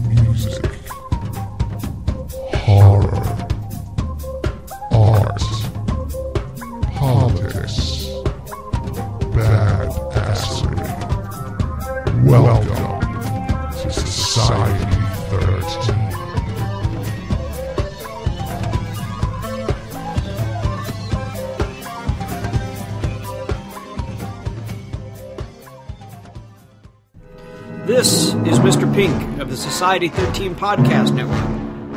Music, horror, art, politics, badassery. Welcome to Society 13. This is Mr. Pink of the Society 13 Podcast Network,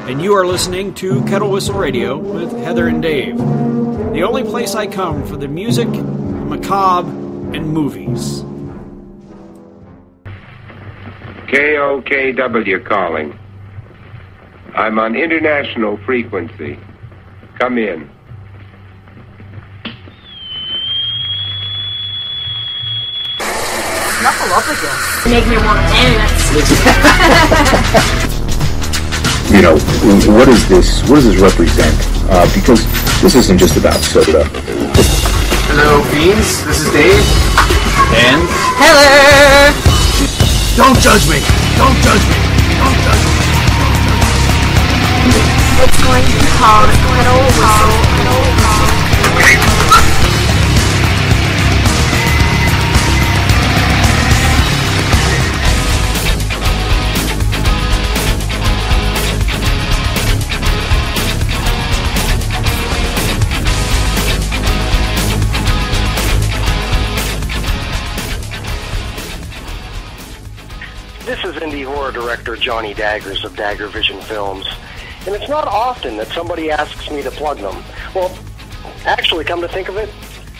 and you are listening to Kettle Whistle Radio with Heather and Dave, the only place I come for the music, the macabre, and movies. KOKW calling. I'm on international frequency. Come in. Knuckle up again. Make me want to dance. You know, what does this represent? Because this isn't just about soda. Hello, Beans. This is Dave. And Heather! don't judge me. Don't judge me. Don't judge me. It's going to be called Kettle Whistle. This is indie horror director Johnny Daggers of Dagger Vision Films, and it's not often that somebody asks me to plug them. Well, actually, come to think of it,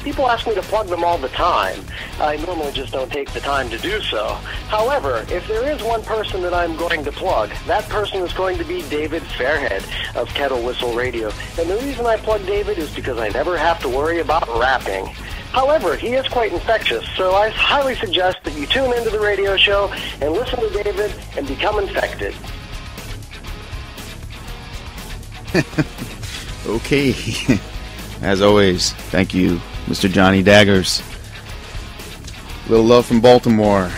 people ask me to plug them all the time. I normally just don't take the time to do so. However, if there is one person that I'm going to plug, that person is going to be David Fairhead of Kettle Whistle Radio. And the reason I plug David is because I never have to worry about rapping. However, he is quite infectious, so I highly suggest that you tune into the radio show and listen to David and become infected. Okay. As always, thank you, Mr. Johnny Daggers. Little love from Baltimore.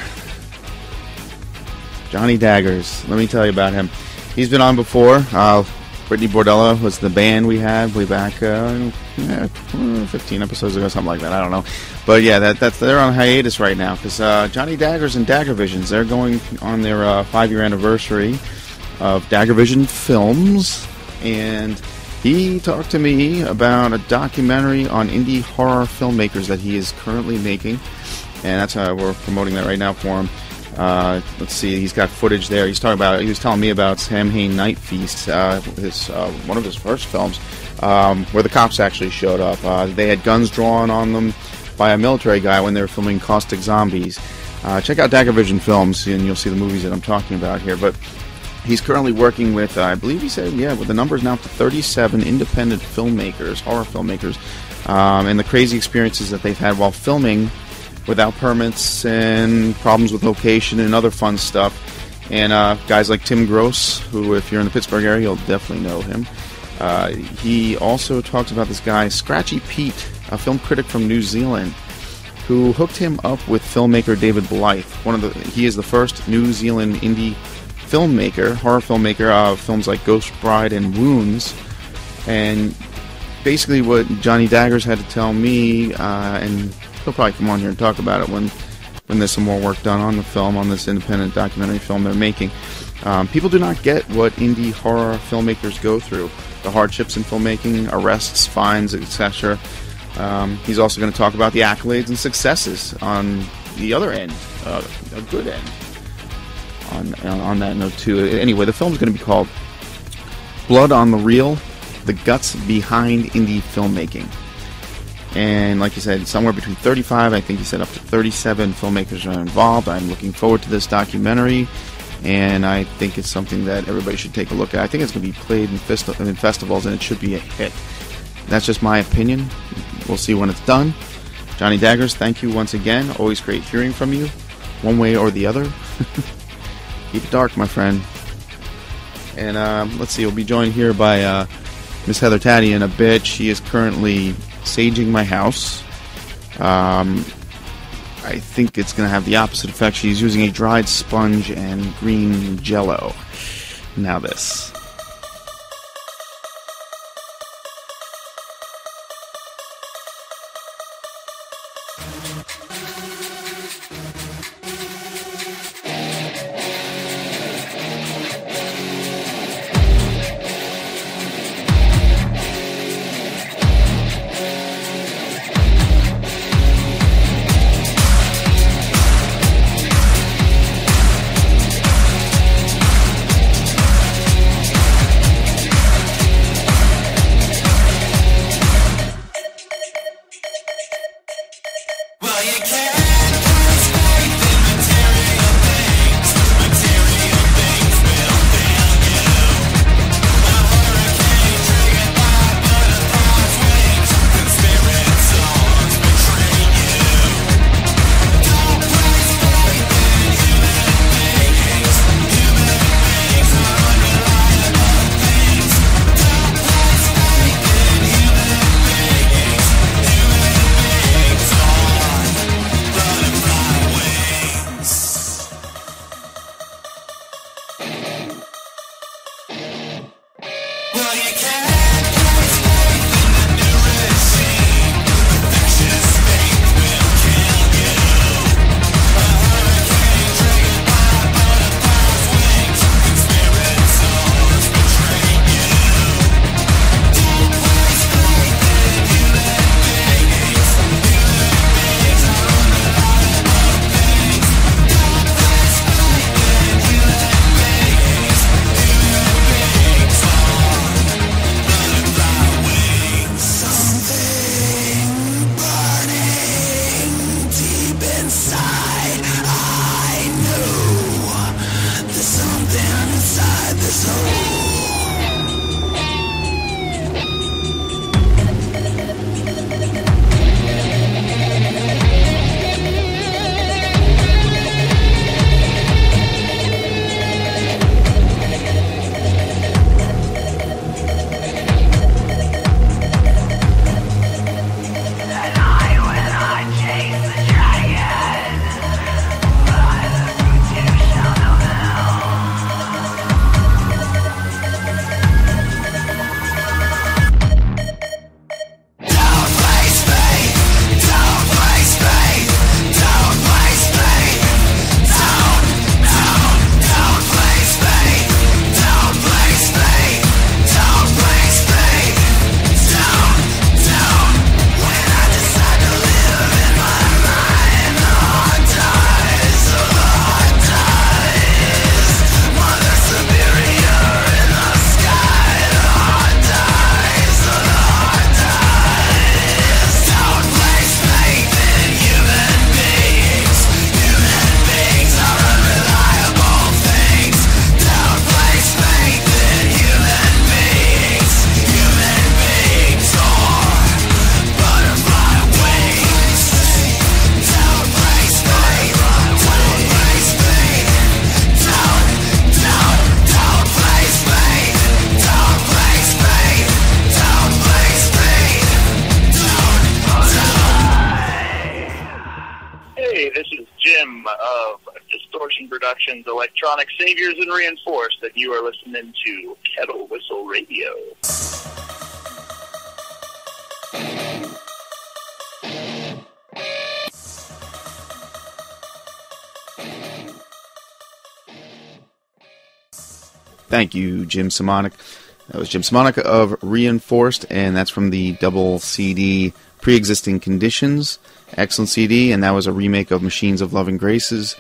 Johnny Daggers. Let me tell you about him. He's been on before. Brittany Bordella was the band we had way back 15 episodes ago, something like that. I don't know. But yeah, they're on hiatus right now because Johnny Daggers and Dagger Visions, they're going on their 5-year anniversary of Dagger Vision Films. And he talked to me about a documentary on indie horror filmmakers that he is currently making. And that's how we're promoting that right now for him. Let's see, he's got footage there. He was telling me about Samhain Night Feast, one of his first films, where the cops actually showed up. They had guns drawn on them by a military guy when they were filming Caustic Zombies. Check out Dagger Vision Films, and you'll see the movies that I'm talking about here. But he's currently working with, I believe he said, with the numbers now up to 37 independent filmmakers, horror filmmakers, and the crazy experiences that they've had while filming without permits and problems with location and other fun stuff. And guys like Tim Gross, who if you're in the Pittsburgh area, you'll definitely know him. He also talks about this guy, Scratchy Pete, a film critic from New Zealand, who hooked him up with filmmaker David Blythe. He is the first New Zealand indie filmmaker, horror filmmaker of films like Ghost Bride and Wounds. And basically what Johnny Daggers had to tell me, and he'll probably come on here and talk about it when there's some more work done on the film, on this independent documentary film they're making. People do not get what indie horror filmmakers go through. The hardships in filmmaking, arrests, fines, etc. He's also going to talk about the accolades and successes on the other end, a good end. On that note, too. Anyway, the film's going to be called Blood on the Reel, The Guts Behind Indie Filmmaking. And like you said, somewhere between 35, I think you said up to 37 filmmakers are involved. I'm looking forward to this documentary, and I think it's something that everybody should take a look at. I think it's going to be played in festivals, and it should be a hit. That's just my opinion. We'll see when it's done. Johnny Daggers, thank you once again. Always great hearing from you, one way or the other. Keep it dark, my friend. And let's see, we'll be joined here by Miss Heather Taddy in a bit. She is currently saging my house. I think it's going to have the opposite effect. She's using a dried sponge and green jello. Now this. Productions, Electronic Saviors and Reinforced, that you are listening to Kettle Whistle Radio. Thank you, Jim Simonik. That was Jim Simonik of Reinforced, and that's from the double CD Pre-Existing Conditions. Excellent CD, and that was a remake of Machines of Love and Grace's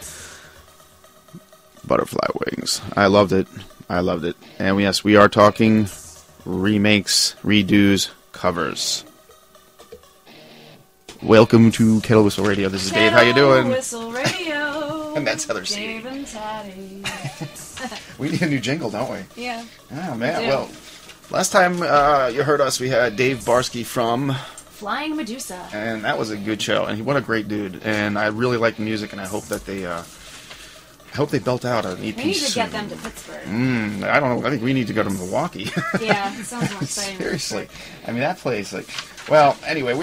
Butterfly Wings. I loved it. I loved it. And yes, we are talking remakes, redos, covers. Welcome to Kettle Whistle Radio. This is Dave. How you doing? Kettle Whistle Radio. And that's Heather C. Dave and Taddy. We need a new jingle, don't we? Yeah. Oh, man. Well, last time you heard us, we had Dave Barsky from Flying Medusa. And that was a good show. And what a great dude. And I really like the music, and I hope that they I hope they built out an EP We need to soon. get them to Pittsburgh. I don't know. I think we need to go to Milwaukee. Yeah, it sounds more exciting. Seriously. I mean, that place, like... Well, anyway,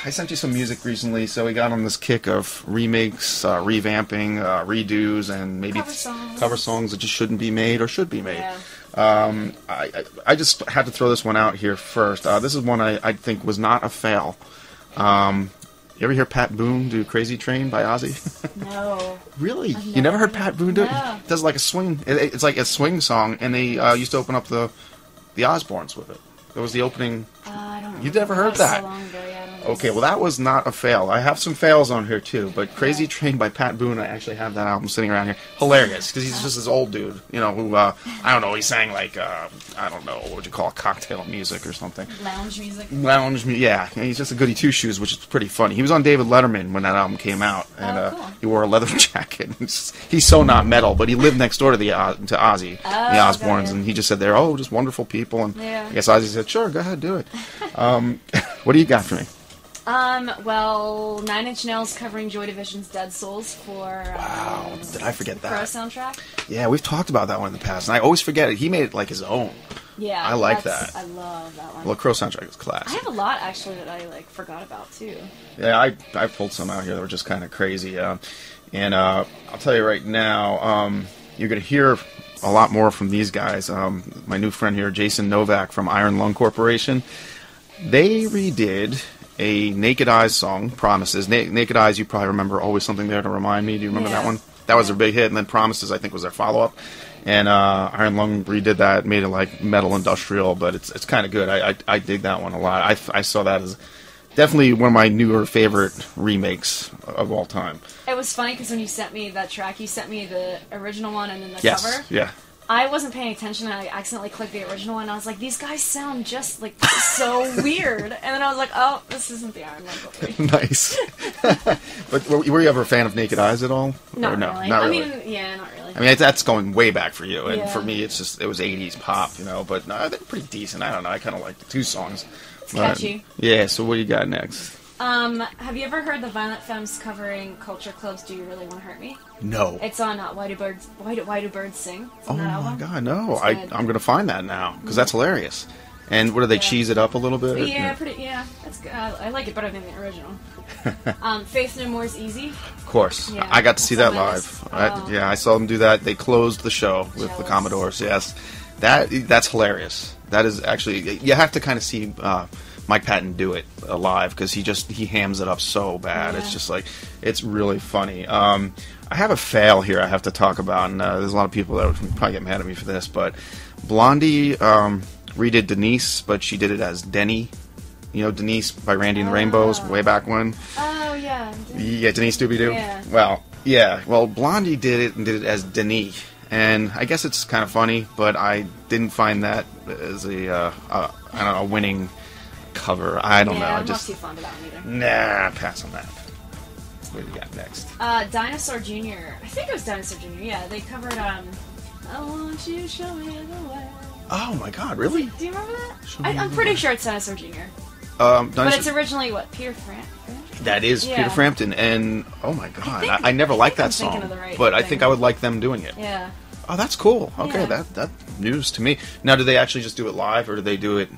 I sent you some music recently, so we got on this kick of remakes, revamping, redos, and maybe cover songs that just shouldn't be made or should be made. Yeah. I just had to throw this one out here first. This is one I think was not a fail. You ever hear Pat Boone do Crazy Train by Ozzy? No. Really? You never heard Pat Boone do it? No. He does like a swing. It's like a swing song, and they used to open up the Osbournes with it. It was the opening. I don't know. You never heard that? So long ago, yeah, I don't know. Okay, well that was not a fail. I have some fails on here too, but Crazy Train by Pat Boone, I actually have that album sitting around here. Hilarious, because he's just this old dude, you know, who, I don't know, he sang like, I don't know, what would you call it, cocktail music or something. Lounge music. Yeah. And he's just a goody two-shoes, which is pretty funny. He was on David Letterman when that album came out, and cool. he wore a leather jacket. He's so not metal, but he lived next door to Ozzy, the Osbournes, okay. and he just said they're, just wonderful people, and Yeah. I guess Ozzy said, sure, go ahead, do it. What do you got for me? Well, 9 Inch Nails covering Joy Division's Dead Souls for Wow, did I forget Pro that? soundtrack. Yeah, we've talked about that one in the past, and I always forget it. He made it like his own. Yeah, I like that. I love that one. Well, Crow soundtrack is I classic. have a lot actually that I forgot about too. Yeah, I pulled some out here that were just kind of crazy. And I'll tell you right now, you're going to hear a lot more from these guys. My new friend here, Jason Novak from Iron Lung Corporation, they redid a Naked Eyes song, Promises. Naked Eyes, you probably remember, Always Something There to Remind Me. Do you remember that one? That was their big hit, and then Promises, I think, was their follow-up. And Iron Lung redid that, made it like metal industrial, but it's kind of good. I dig that one a lot. I saw that as definitely one of my newer favorite remakes of all time. It was funny because when you sent me that track, you sent me the original one and then the Yes, cover. yeah. I wasn't paying attention. I accidentally clicked the original one. And I was like, these guys sound just so weird. And then I was like, oh, this isn't the Iron Lung Corporation. Nice. But were you ever a fan of Naked Eyes at all? Not Or no? really. Not I really. mean, yeah, not really. I mean, that's going way back for you, and Yeah. for me, it was 80s pop, you know. But no, they're pretty decent. I don't know. I kind of like the two songs. It's catchy. Yeah. So what do you got next? Have you ever heard the Violent Femmes covering Culture Club's "Do You Really Want to Hurt Me"? No. It's on Why Do Birds Sing? It's on Oh that my album. God, no! It's good. I'm gonna find that now because that's hilarious. And what do they cheese it up a little bit? Yeah, that's good. I like it better than the original. Faith No More's Easy. Of course, Yeah, I got to see that that's on my live. list. I saw them do that. They closed the show with the Jealous. Commodores. Yes, that's hilarious. That is actually, you have to kind of see Mike Patton do it live because he hams it up so bad. Yeah. It's just like, it's really funny. I have a fail here I have to talk about, and there's a lot of people that would probably get mad at me for this, but Blondie redid Denise, but she did it as Denny. You know Denise by Randy and the Rainbows way back when? Oh, yeah. Yeah, Denise Doobie-Doo? Yeah. Well, yeah. Well, Blondie did it and did it as Denis. And I guess it's kind of funny, but I didn't find that as I don't know, a winning cover. I don't know. I'm not too fond of that one either. Nah, pass on that. What do you got next? Dinosaur Jr. I think it was Dinosaur Jr. Yeah, they covered I Want You to Show Me the Way. Oh my God, really? Do you remember that? I'm pretty sure it's Dinosaur Jr. Dinosaur, But it's originally what? Peter Frampton? that is Yeah. Peter Frampton, and oh my God, think- I never liked I that think I'm song, thinking of the right but I thing. think I would like them doing it. Yeah. Oh, that's cool. Okay, Yeah. that news to me. Now, do they actually just do it live, or do they do it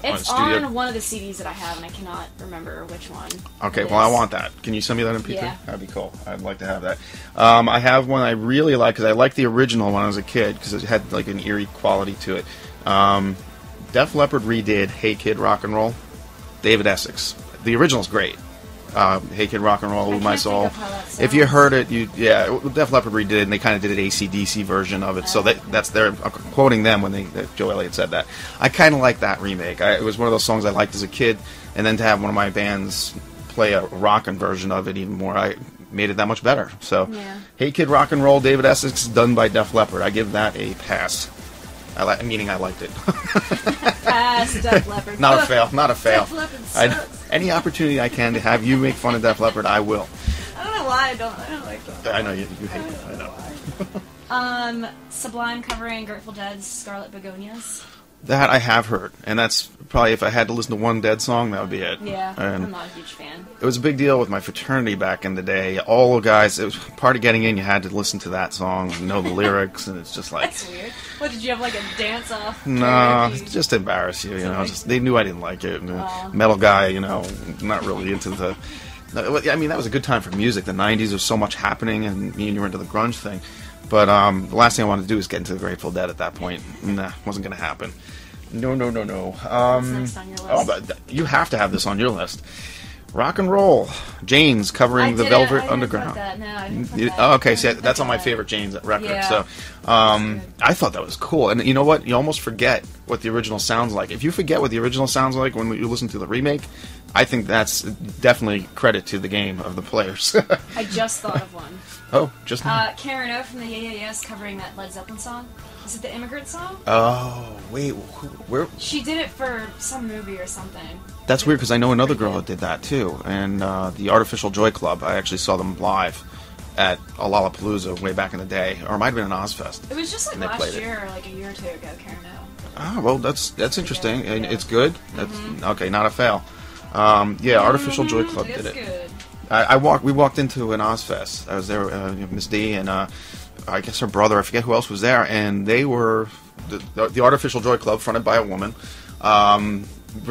on It's studio? on one of the CDs that I have, and I cannot remember which one. Okay, it well, I is. want that. Can you send me that in MP3? Yeah. That'd be cool. I'd like to have that. I have one I really like, because I liked the original when I was a kid, because it had like an eerie quality to it. Def Leppard redid Hey Kid Rock and Roll. David Essex. The original's great. Hey Kid Rock and Roll, With My can't think Soul. of how that If you sounds. heard it, Def Leppard redid it, and they kind of did an AC/DC version of it. So that's their, I'm quoting them when Joe Elliott said that. I kind of like that remake. It was one of those songs I liked as a kid, and then to have one of my bands play a rockin' version of it even more, I made it that much better. So, Yeah. Hey Kid Rock and Roll, David Essex, done by Def Leppard. I give that a pass. Meaning I liked it. Pass Def Leppard. Not a fail. Not a fail. Def Leppard sucks. Any opportunity I can to have you make fun of Def Leppard, I will. I don't know why I don't like them. I know you hate it. I know. Sublime covering Grateful Dead's Scarlet Begonias. That I have heard, and that's Probably if I had to listen to one Dead song, that would be it. Yeah, And I'm not a huge fan. it was a big deal with my fraternity back in the day. All the guys, it was part of getting in, you had to listen to that song, know the lyrics, and it's just like... That's weird. What, did you have like a dance-off? No, karaoke? just to embarrass you, just they knew I didn't like it. And metal guy, not really into the... I mean, that was a good time for music. The 90s, there was so much happening, and you were into the grunge thing. But the last thing I wanted to do was get into the Grateful Dead at that point. Nah, wasn't going to happen. No. What's next on your list? But you have to have this on your list. Rock and Roll. Jane's covering the Velvet Underground. I didn't put that. Oh, okay, see, that's on my favorite Jane's record. Yeah. So, I thought that was cool. And you know what? You almost forget what the original sounds like. If you forget what the original sounds like when you listen to the remake, I think that's definitely credit to the game of the players. I just thought of one. Oh, just now. Karen O from the Yeah Yeah Yeahs covering that Led Zeppelin song. Is it the Immigrant song? Oh, wait, where? She did it for some movie or something. That's weird because I know another girl that did that too. And the Artificial Joy Club, I actually saw them live at a Lollapalooza way back in the day, or it might have been an Ozfest. It was just like and they last played year, or like a year or two ago, Karen O. Oh, well, that's interesting, Yeah, and yeah. it's good. That's okay, not a fail. Yeah, Artificial Joy Club It's did it. good. We walked into an Ozfest. I was there, Miss D, and I guess her brother. I forget who else was there, and they were the Artificial Joy Club, fronted by a woman. A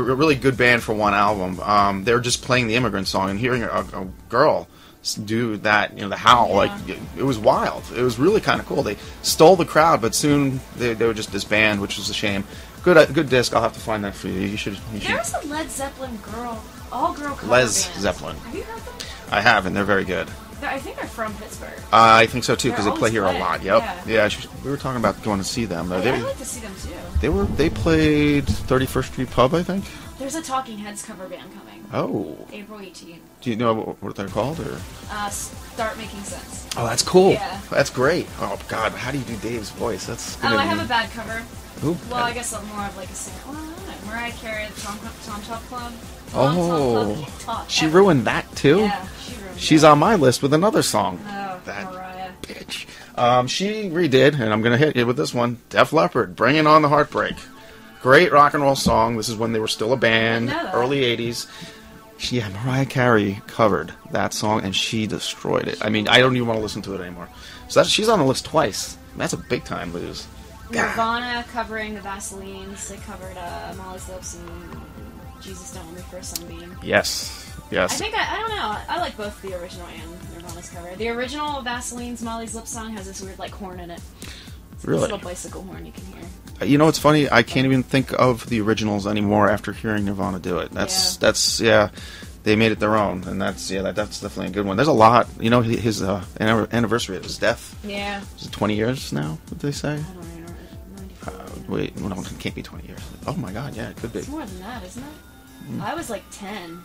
really good band for one album. They were just playing the Immigrant song, and hearing a girl do that, the howl, like it was wild. It was really kind of cool. They stole the crowd, but soon they were just disbanded, which was a shame. Good disc. I'll have to find that for you. You should. There was a Led Zeppelin all-girl cover Les band. Zeppelin. Have you heard them? I have, and they're very good. I think they're from Pittsburgh. I think so too, because They're they play here a always lot. playing, Yep. Yeah. We were talking about going to see them. I'd like to see them too. They played 31st Street Pub, I think. There's a Talking Heads cover band coming. Oh. April 18th. Do you know what they're called, or? Start Making Sense. Oh, that's cool. Yeah. That's great. Oh God, how do you do Dave's voice? That's. Oh, I have a bad cover. Ooh, Well, I guess I'm more of like a singer. Well, I don't know. Mariah Carey, the Tom Top Club. She ruined that too. Yeah, she ruined She's on my list with another song. Oh, That Mariah. bitch. She redid, and I'm gonna hit you with this one. Def Leppard, "Bringing on the Heartbreak." Great rock and roll song. This is when they were still a band, I know that. early '80s. Mariah Carey covered that song, and she destroyed it. I mean, I don't even want to listen to it anymore. So she's on the list twice. That's a big time lose. Nirvana covering the Vaselines. They covered Molly's Lips and Jesus Don't Let Me for a Sunbeam. Yes. I think, I don't know, I like both the original and Nirvana's cover. The original Vaseline's Molly's Lips song has this weird, like, horn in it. It's Really? This little bicycle horn you can hear. You know what's funny? I can't even think of the originals anymore after hearing Nirvana do it. That's they made it their own, and that's definitely a good one. There's a lot. His anniversary of his death. Yeah. Is it 20 years now? What they say? I don't know. 94. Wait, no, it can't be 20 years. Oh my God, yeah, it could be. It's more than that, isn't it? I was like 10.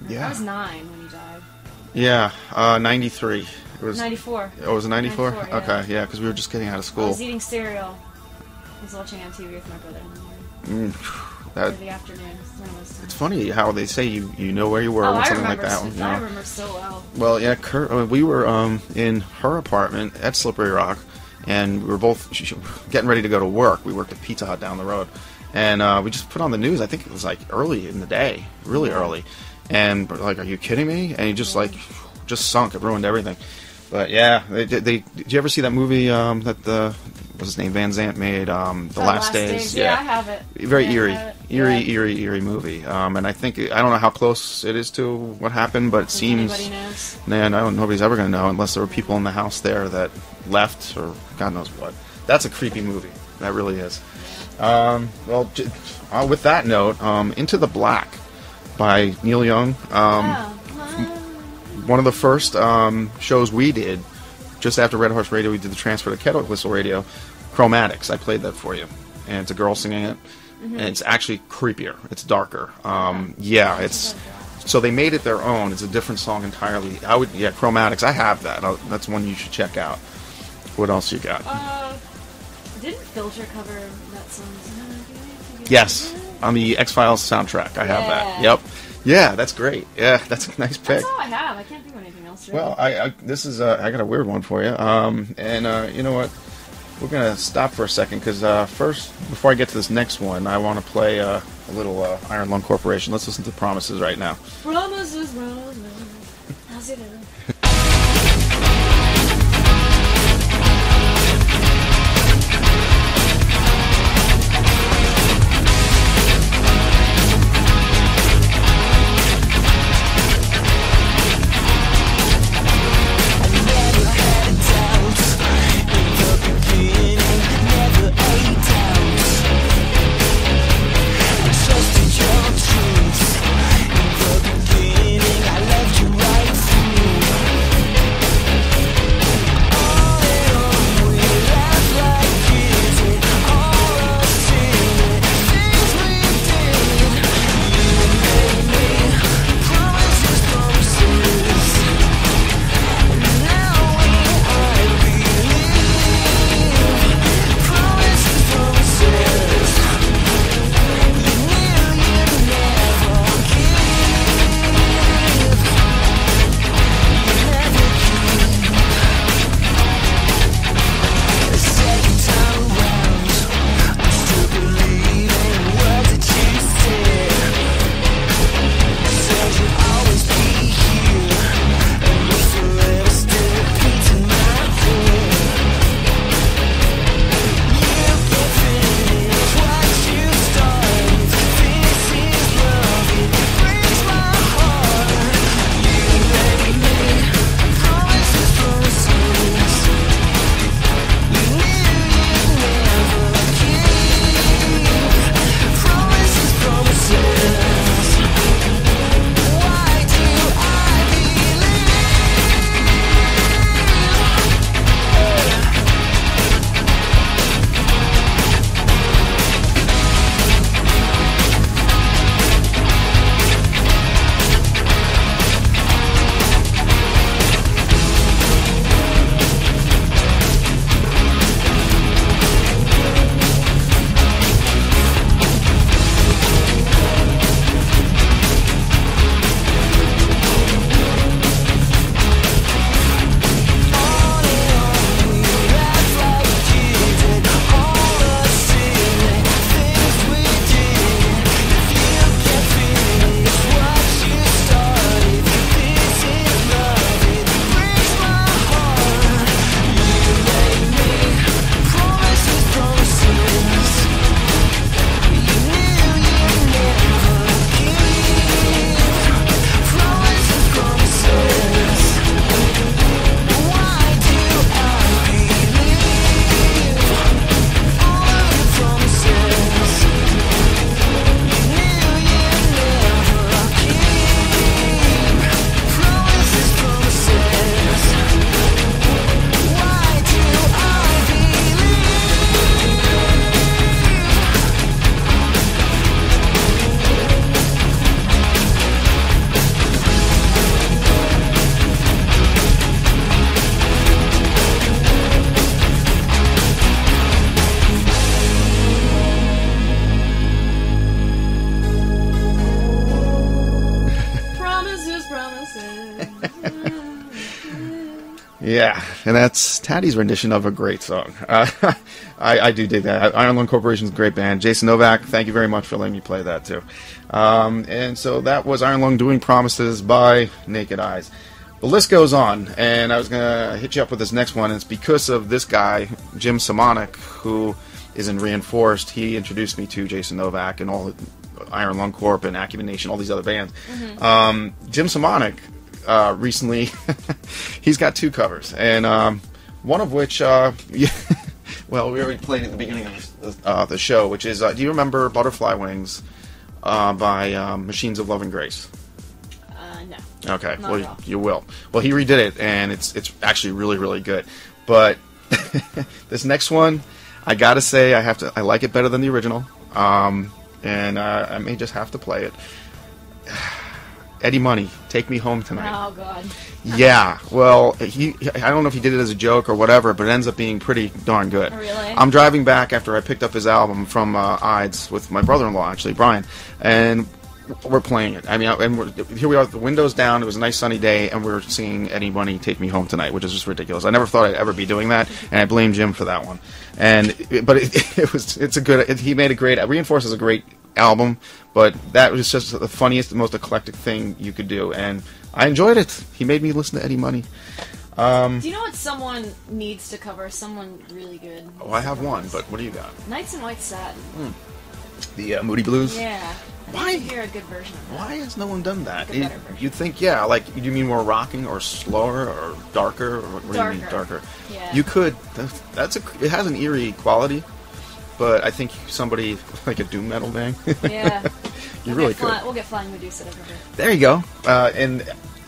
Yeah. I was 9 when he died. Yeah, 93. It was 94. Oh, was it 94? 94, yeah. Okay, yeah, because we were just getting out of I school. was eating cereal. I was watching on TV with my brother in the afternoon. It's funny how they say you know where you were when something like that. I remember so well. Well, yeah, we were in her apartment at Slippery Rock, and we were both getting ready to go to work. We worked at Pizza Hut down the road, and we just put on the news. I think it was like early in the day, really early, and we're like, "Are you kidding me?" And he just sunk. It ruined everything. But yeah, did you ever see that movie that what's his name, Van Zandt made, The Last Days? Yeah, I have it. Very Yeah, eerie movie. And I think I don't know how close it is to what happened, but it seems. Anybody knows? Man, nobody's ever going to know unless there were people in the house there that left or God knows what. That's a creepy movie. That really is. With that note, Into the Black by Neil Young. One of the first shows we did, just after Red Horse Radio, we did the transfer to Kettle Whistle Radio, Chromatics. I played that for you. And it's a girl singing it. Mm-hmm. And it's actually creepier. It's darker. So they made it their own. It's a different song entirely. Chromatics. I have that. That's one you should check out. What else you got? Didn't Filter cover that song? Yes, on the X-Files soundtrack. I have that. Yep. Yeah, that's great. Yeah, that's a nice pick. That's all I have. I can't think of anything else. Really. Well, I got a weird one for you. You know what? we're going to stop for a second because first, before I get to this next one, I want to play a little Iron Lung Corporation. Let's listen to Promises right now. Promises. How's it doing? Yeah, and that's Taddy's rendition of a great song. I do dig that. Iron Lung Corporation is a great band. Jason Novak, thank you very much for letting me play that too. And so that was Iron Lung doing Promises by Naked Eyes. The list goes on, and I was going to hit you up with this next one. And it's because of this guy, Jim Simonic, who is in Reinforced. He introduced me to Jason Novak and all Iron Lung Corp and Acumen Nation, all these other bands. Mm-hmm. Jim Simonic recently, he's got two covers, and one of which, well, we already played at the beginning of the show, which is, do you remember Butterfly Wings by Machines of Love and Grace? No. Okay, Not well, you will. Well, he redid it, and it's actually really, really good. But this next one, I gotta say, I like it better than the original, and I may just have to play it. Eddie Money, Take Me Home Tonight. Oh, God. Yeah, well, I don't know if he did it as a joke or whatever, but it ends up being pretty darn good. Really? I'm driving back after I picked up his album from Ides with my brother-in-law, actually, Brian, and we're playing it. I mean, here we are, the windows down. It was a nice sunny day, and we're singing "Any Money, Take Me Home Tonight," which is just ridiculous. I never thought I'd ever be doing that, and I blame Jim for that one. He made a great. Reinforce is a great album, but that was just the funniest, the most eclectic thing you could do, and I enjoyed it. He made me listen to Eddie Money. Do you know what someone needs to cover? Someone really good. Oh, I have one, but what do you got? Nights in White Satin. The Moody Blues? Yeah. Why? I hear a good version of that. Why has no one done that? Like a better version. You'd think, do you mean more rocking or slower or darker? Or what do you mean darker? Yeah. You could. It has an eerie quality, but I think somebody, like a doom metal band. Yeah. You really could. We'll get Flying Medusa over here. There you go. And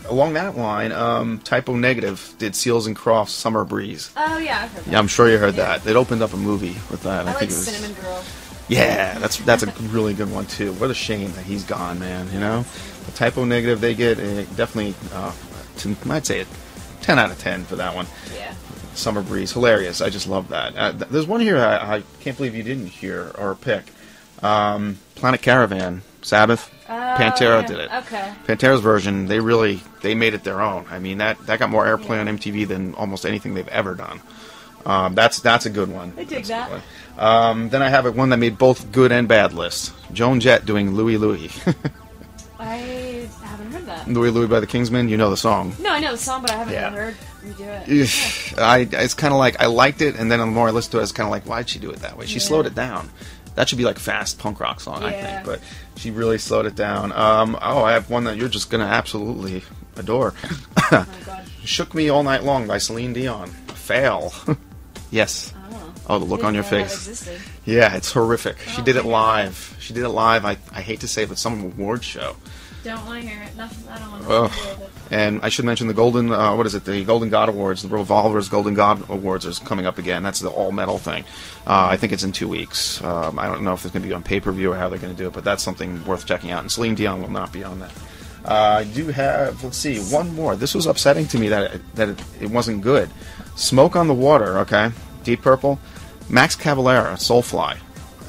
along that line, Typo Negative did Seals and Crofts' Summer Breeze. Oh, yeah, I've heard that. Yeah, I'm sure you heard that. It opened up a movie with that. I think like it was Cinnamon Girl. Yeah, that's a really good one too. What a shame that he's gone, man. You know, the Typo Negative, they get definitely, I'd say a 10 out of 10 for that one. Yeah. Summer Breeze, hilarious. I just love that. There's one here I can't believe you didn't hear or pick. Planet Caravan, Sabbath, Pantera did it. Okay. Pantera's version, they made it their own. I mean, that got more airplay on MTV than almost anything they've ever done. That's a good one. I dig that. Then I have one that made both good and bad lists. Joan Jett doing Louie Louie. I haven't heard that. Louie Louie by the Kingsmen, you know the song. No, I know the song, but I haven't heard you do it. It's kind of like, I liked it, and then the more I listened to it, it's kind of like, why'd she do it that way? She slowed it down. That should be like a fast punk rock song, I think, but she really slowed it down. I have one that you're just going to absolutely adore. Oh, my God. Shook Me All Night Long by Celine Dion. Fail. Yes. Oh, the look on your face. Yeah, it's horrific. She did it live. I hate to say it, but some award show. Don't want to hear it. Nothing. I don't want to hear it. And I should mention the Golden, the Golden God Awards, the Revolver's Golden God Awards is coming up again. That's the all-metal thing. I think it's in 2 weeks. I don't know if it's going to be on pay-per-view or how they're going to do it, but that's something worth checking out. And Celine Dion will not be on that. I do have, let's see, one more. This was upsetting to me that it wasn't good. Smoke on the Water, okay? Deep Purple. Max Cavalera, Soulfly.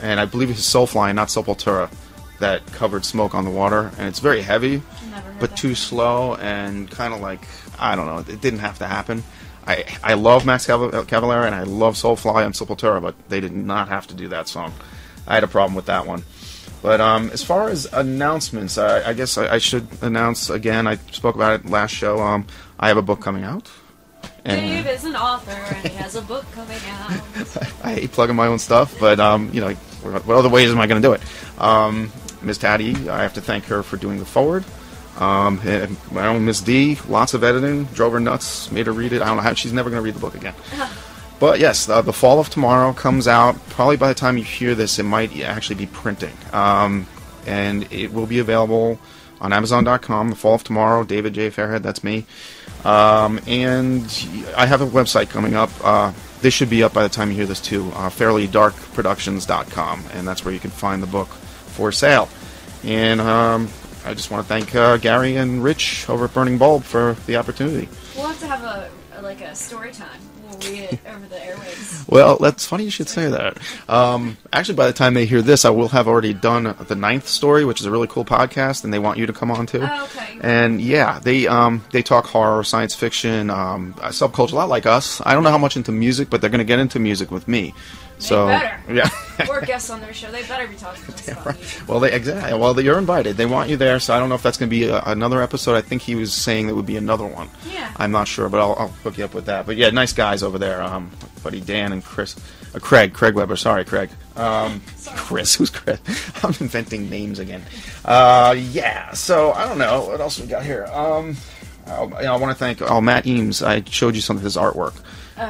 And I believe it's Soulfly, not Sepultura, that covered Smoke on the Water. And it's very heavy, but too slow and kind of like, I don't know, it didn't have to happen. I love Max Cavalera and I love Soulfly and Sepultura, but they did not have to do that song. I had a problem with that one. But as far as announcements, I guess I should announce again, I spoke about it last show, I have a book coming out. Dave is an author and he has a book coming out. I hate plugging my own stuff, but what other ways am I going to do it? Miss Taddy, I have to thank her for doing the forward. My own Miss D, lots of editing, drove her nuts, made her read it. I don't know how, she's never going to read the book again. But yes, The Fall of Tomorrow comes out. Probably by the time you hear this, it might actually be printing. And it will be available on Amazon.com, The Fall of Tomorrow, David J. Fairhead, that's me. And I have a website coming up. This should be up by the time you hear this too, fairlydarkproductions.com, and that's where you can find the book for sale. And I just want to thank Gary and Rich over at Burning Bulb for the opportunity. We'll have to have a story time. We'll read it over the airwaves. Well, that's funny you should say that. Actually, by the time they hear this, I will have already done the 9th story, which is a really cool podcast, and they want you to come on too. Oh, okay. And yeah, they talk horror, science fiction, subculture, a lot like us. I don't know how much into music, but they're going to get into music with me. So, better. Yeah. We're guests on their show. They better be talking to us about music. Well, exactly. Well, you're invited. They want you there, so I don't know if that's going to be another episode. I think he was saying that would be another one. Yeah. I'm not sure, but I'll hook you up with that. But yeah, nice guys over there. Buddy Dan and Chris. Craig Weber. Sorry, Craig. Chris. Who's Chris? I'm inventing names again. Yeah, so I don't know. What else we got here? I want to thank Matt Eames. I showed you some of his artwork.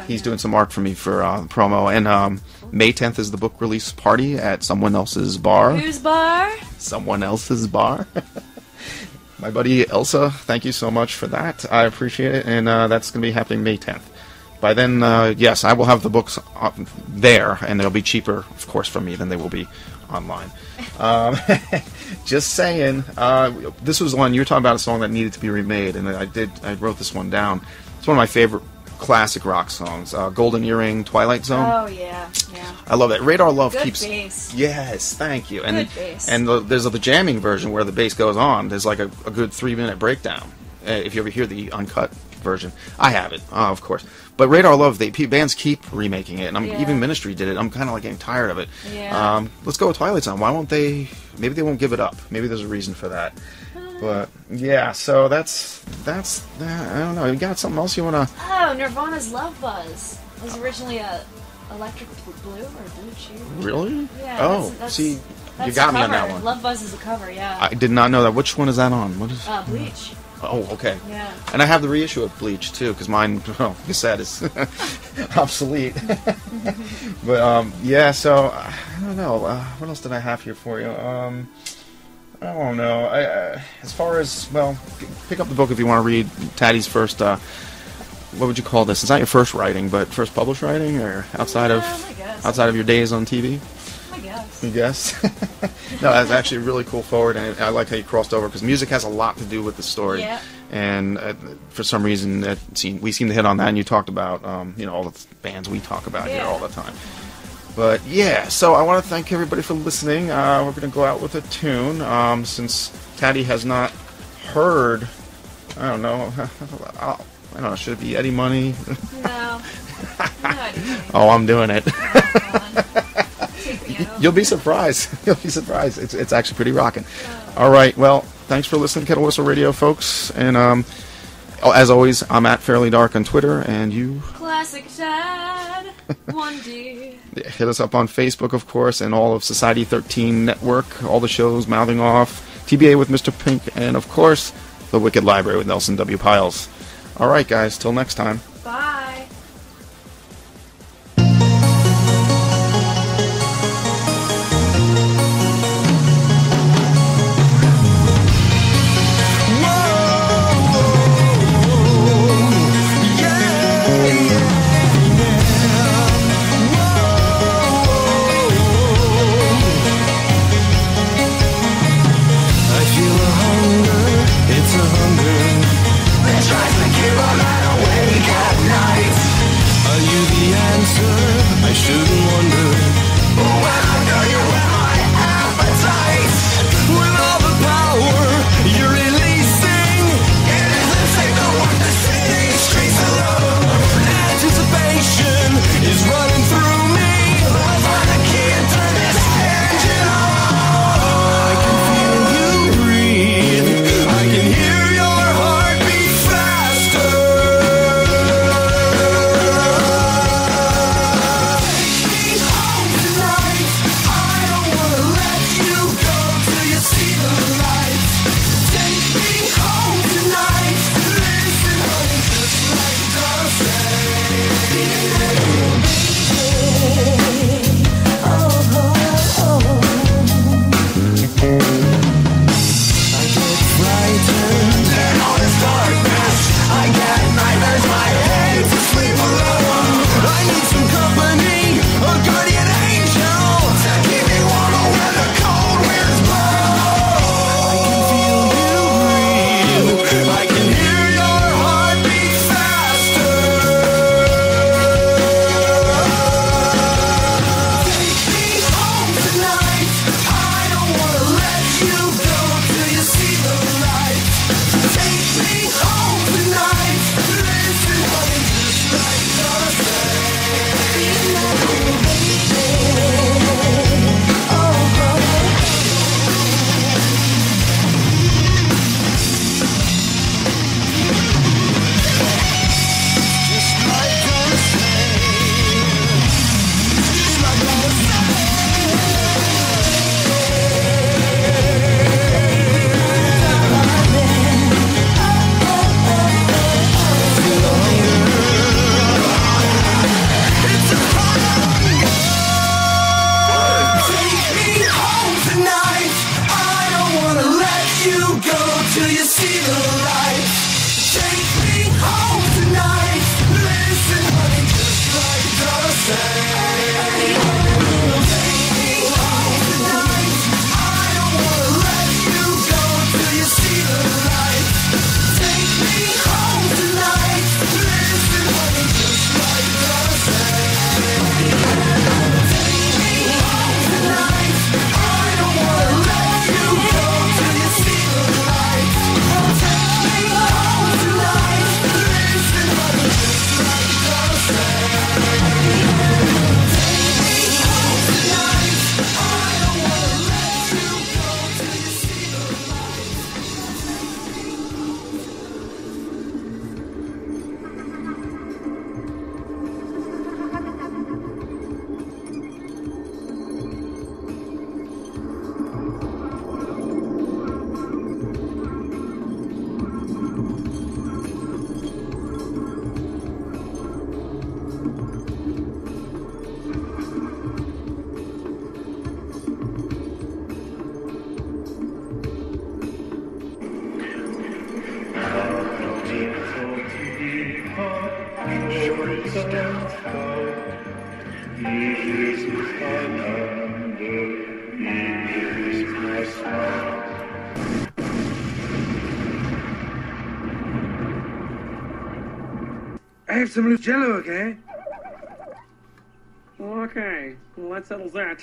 He's doing some art for me for promo. And May 10th is the book release party at someone else's bar. Whose bar? Someone else's bar. My buddy Elsa, thank you so much for that. I appreciate it. And that's going to be happening May 10th. By then, yes, I will have the books there, and they'll be cheaper, of course, from me than they will be online. Just saying. This was one, you were talking about a song that needed to be remade, and I wrote this one down. It's one of my favorite classic rock songs. Golden Earring, Twilight Zone. Oh yeah, yeah. I love that. Radar Love Good keeps. bass. Yes, thank you. Good bass. And there's the jamming version where the bass goes on. There's like a good 3-minute breakdown. If you ever hear the uncut version, I have it, of course. But Radar Love, bands keep remaking it, and even Ministry did it. I'm kind of like getting tired of it. Yeah. Let's go with Twilight Zone. Why won't they? Maybe they won't give it up. Maybe there's a reason for that. But yeah, so that's I don't know. You got something else you wanna? Oh, Nirvana's Love Buzz was originally a Electric Blue or Blue Chew. Really? Yeah. Oh, that's see, that's you got a me on cover. that one. Love Buzz is a cover. Yeah. I did not know that. Which one is that on? What is? Bleach. Oh, okay. Yeah. And I have the reissue of Bleach too, because mine, cassette is obsolete. But yeah, so I don't know. What else did I have here for you? I don't know. As far as pick up the book if you want to read Taddy's first. What would you call this? It's not your first writing, but first published writing, or outside of your days on TV. I guess. No, that's actually a really cool forward, and I like how you crossed over, because music has a lot to do with the story. Yeah. And for some reason, we seem to hit on that, and you talked about, all the bands we talk about here all the time. But yeah, so I want to thank everybody for listening. We're going to go out with a tune, since Taddy has not heard, I don't know, should it be Eddie Money? No. Oh, I'm doing it. You'll be surprised. You'll be surprised. It's actually pretty rocking. All right. Well, thanks for listening to Kettle Whistle Radio, folks. And as always, I'm at Fairly Dark on Twitter, and you. Classic Tad. 1D. Hit us up on Facebook, of course, and all of Society 13 Network, all the shows, Mouthing Off, TBA with Mr. Pink, and of course, The Wicked Library with Nelson W. Piles. All right, guys. Till next time. Bye. It's a hunger that tries to keep a man awake. I have some loose jello, okay? Okay, well, that settles that.